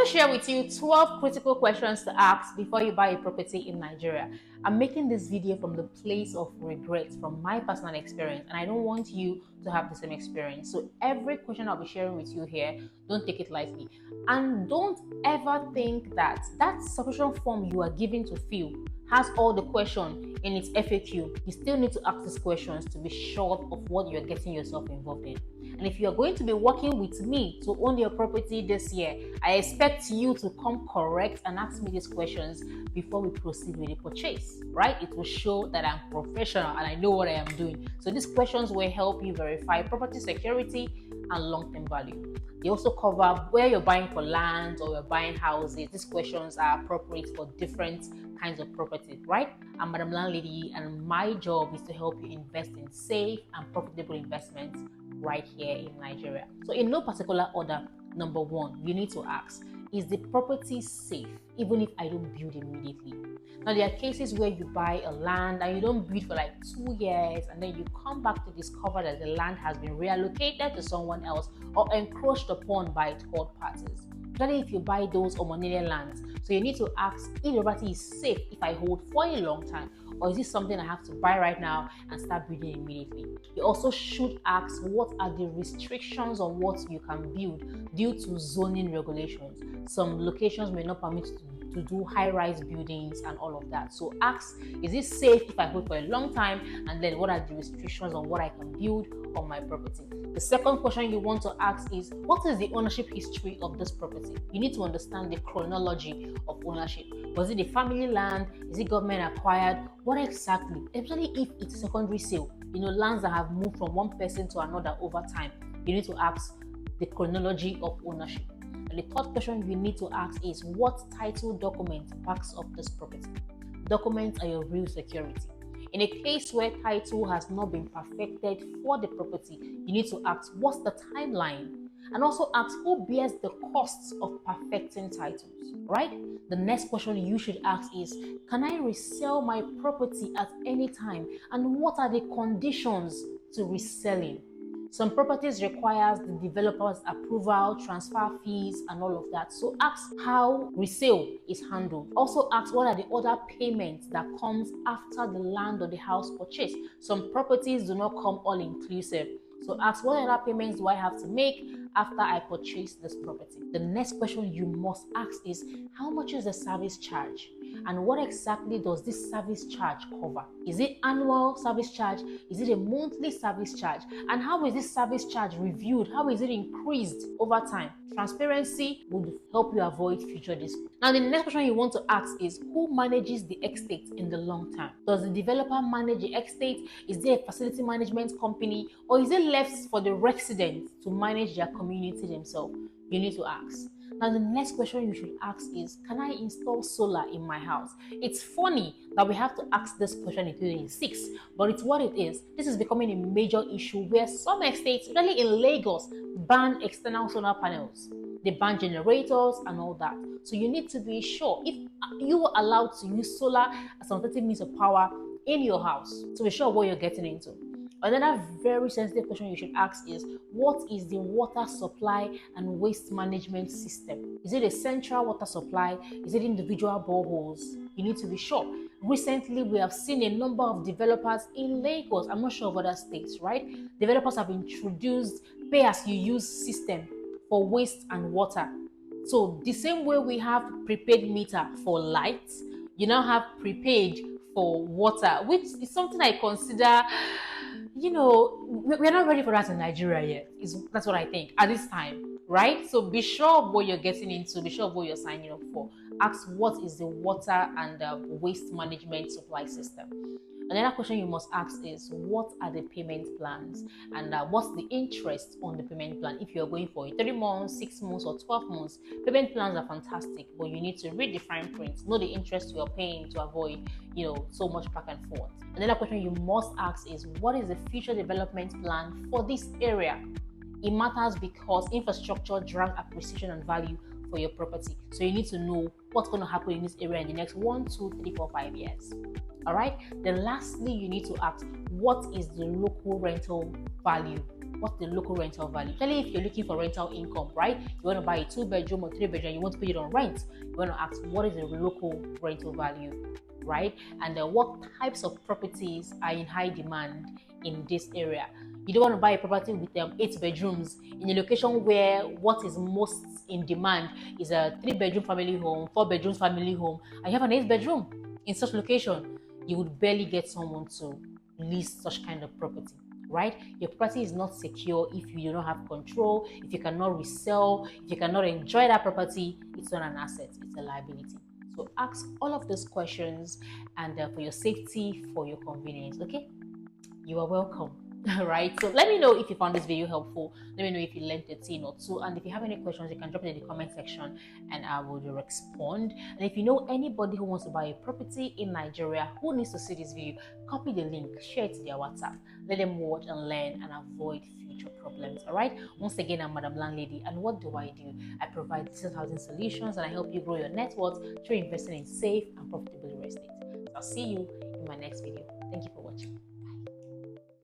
to share with you 12 critical questions to ask before you buy a property in Nigeria. I'm making this video from the place of regret, from my personal experience, and I don't want you to have the same experience. So every question I'll be sharing with you here, don't take it lightly. And don't ever think that that subscription form you are given to fill has all the question in its FAQ. You still need to ask these questions to be sure of what you're getting yourself involved in. And if you're going to be working with me to own your property this year, I expect you to come correct and ask me these questions before we proceed with the purchase, right? It will show that I'm professional and I know what I am doing. So these questions will help you verify property security and long-term value. They also cover where you're buying for land or you're buying houses. These questions are appropriate for different kinds of property, right? I'm Madam Landlady, and my job is to help you invest in safe and profitable investments right here in Nigeria. So in no particular order, number one, you need to ask, is the property safe even if I don't build immediately? Now, there are cases where you buy a land and you don't build for like 2 years, and then you come back to discover that the land has been reallocated to someone else or encroached upon by third parties. Especially if you buy those Omonile lands. So you need to ask if the property is safe if I hold for a long time, or is this something I have to buy right now and start building immediately? You also should ask, what are the restrictions on what you can build due to zoning regulations? Some locations may not permit to do high-rise buildings and all of that. So ask, is it safe if I hold for a long time? And then what are the restrictions on what I can build on my property? The second question you want to ask is, what is the ownership history of this property? You need to understand the chronology of ownership. Was it a family land? Is it government acquired? What exactly? Especially if it's a secondary sale, lands that have moved from one person to another over time. You need to ask the chronology of ownership. And the third question you need to ask is, what title document backs up this property? Documents are your real security. In a case where title has not been perfected for the property, you need to ask, what's the timeline? And also ask, who bears the costs of perfecting titles, right? The next question you should ask is, can I resell my property at any time? And what are the conditions to reselling? Some properties requires the developer's approval, transfer fees, and all of that. So ask how resale is handled. Also ask, what are the other payments that comes after the land or the house purchase? Some properties do not come all inclusive. So ask, what other payments do I have to make after I purchase this property? The next question you must ask is, how much is the service charge? And what exactly does this service charge cover? Is it annual service charge? Is it a monthly service charge? And how is this service charge reviewed? How is it increased over time? Transparency would help you avoid future disputes. Now, the next question you want to ask is, who manages the estate in the long term? Does the developer manage the estate? Is there a facility management company? Or is it left for the residents to manage their community themselves? You need to ask. Now, the next question you should ask is, can I install solar in my house? It's funny that we have to ask this question in 2026, but it's what it is. This is becoming a major issue where some estates, especially in Lagos, ban external solar panels. They ban generators and all that. So you need to be sure if you are allowed to use solar as an alternative means of power in your house, to be sure what you're getting into. Another very sensitive question you should ask is, what is the water supply and waste management system? Is it a central water supply? Is it individual boreholes? You need to be sure. Recently, we have seen a number of developers in Lagos, I'm not sure of other states, right? Developers have introduced pay-as-you-use system for waste and water. So the same way we have prepaid meter for light, you now have prepaid for water, which is something I consider, we're not ready for that in Nigeria yet. That's what I think at this time, right? So be sure of what you're getting into, be sure of what you're signing up for. Ask, what is the water and waste management supply system? Another question you must ask is, what are the payment plans, and what's the interest on the payment plan? If you're going for a 3 months, 6 months, or 12 months, payment plans are fantastic, but you need to read the fine print, know the interest you're paying to avoid, so much back and forth. Another question you must ask is, what is the future development plan for this area? It matters because infrastructure drives appreciation and value for your property. So you need to know what's going to happen in this area in the next 1, 2, 3, 4, 5 years. All right. Then lastly, you need to ask, what is the local rental value what's the local rental value. Especially if you're looking for rental income, right? You want to buy a 2-bedroom or 3-bedroom, you want to put it on rent. You want to ask, what is the local rental value, right? And what types of properties are in high demand in this area. You don't want to buy a property with 8 bedrooms in a location where what is most in demand is a 3-bedroom family home, 4 bedrooms family home, and you have an 8 bedroom in such location. You would barely get someone to lease such kind of property, right? Your property is not secure if you do not have control, if you cannot resell, if you cannot enjoy that property. It's not an asset, it's a liability. So ask all of those questions, and for your safety, for your convenience, okay? You are welcome. All right, so let me know if you found this video helpful. Let me know if you learned a thing or two, and if you have any questions, you can drop it in the comment section and I will respond. And if you know anybody who wants to buy a property in Nigeria who needs to see this video, copy the link, share it to their WhatsApp, let them watch and learn and avoid future problems. All right, once again, I'm Madam Landlady, and what do? I provide digital housing solutions, and I help you grow your net worth through investing in safe and profitable real estate. So I'll see you in my next video. Thank you for watching.